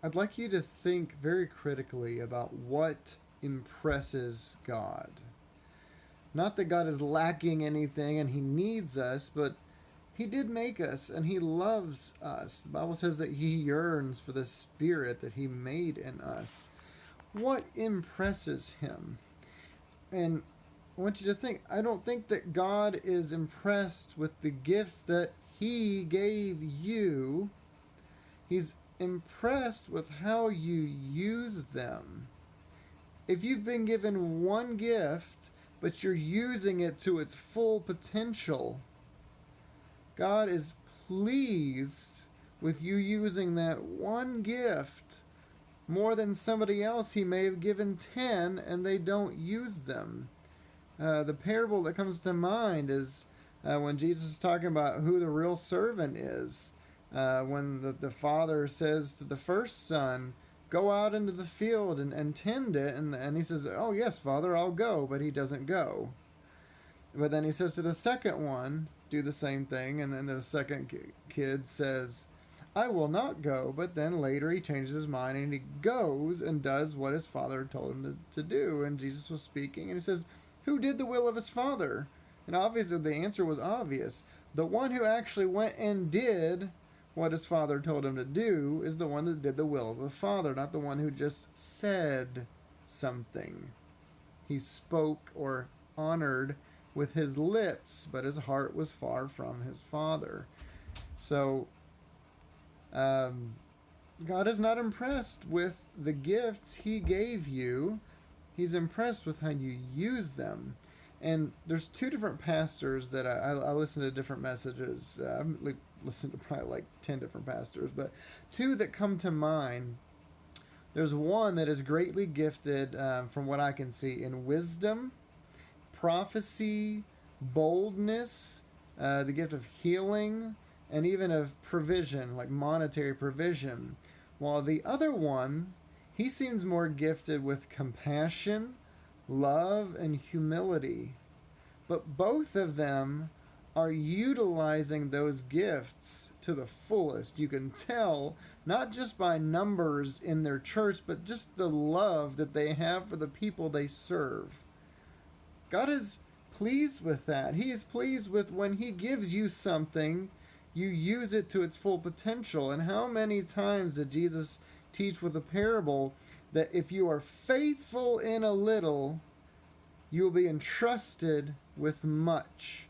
I'd like you to think very critically about what impresses God. Not that God is lacking anything and he needs us, but he did make us and he loves us. The Bible says that he yearns for the spirit that he made in us. What impresses him? And I want you to think, I don't think that God is impressed with the gifts that he gave you. He's impressed with how you use them. If you've been given one gift, but you're using it to its full potential, God is pleased with you using that one gift more than somebody else he may have given 10 and they don't use them. The parable that comes to mind is when Jesus is talking about who the real servant is. When the father says to the first son, go out into the field and tend it, and he says, oh yes, Father, I'll go, but he doesn't go. But then he says to the second one, do the same thing, and then the second kid says, I will not go, but then later he changes his mind and he goes and does what his father told him to do. And Jesus was speaking and he says, who did the will of his father? And obviously the answer was obvious. The one who actually went and did what his father told him to do is the one that did the will of the Father, not the one who just said something. He spoke or honored with his lips, but his heart was far from his Father. So, God is not impressed with the gifts he gave you. He's impressed with how you use them. And there's two different pastors that I listen to different messages. I've listened to probably like 10 different pastors, but two that come to mind. There's one that is greatly gifted, from what I can see, in wisdom, prophecy, boldness, the gift of healing, and even of provision, like monetary provision. While the other one, he seems more gifted with compassion, love, and humility. But both of them are utilizing those gifts to the fullest. You can tell, not just by numbers in their church, but just the love that they have for the people they serve. God is pleased with that. He is pleased with when he gives you something, you use it to its full potential. And how many times did Jesus teach with a parable that if you are faithful in a little, you will be entrusted with much?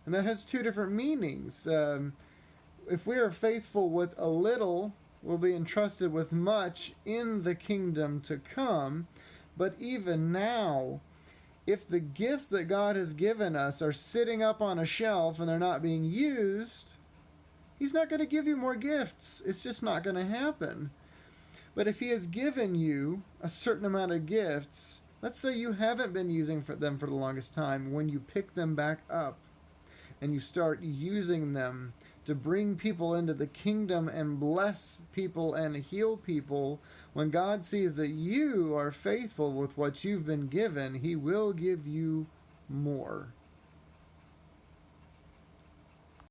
And that has two different meanings. If we are faithful with a little, we'll be entrusted with much in the kingdom to come. But even now, if the gifts that God has given us are sitting up on a shelf and they're not being used, he's not going to give you more gifts. It's just not going to happen. But if he has given you a certain amount of gifts, let's say you haven't been using them for the longest time, when you pick them back up and you start using them to bring people into the kingdom and bless people and heal people, when God sees that you are faithful with what you've been given, he will give you more.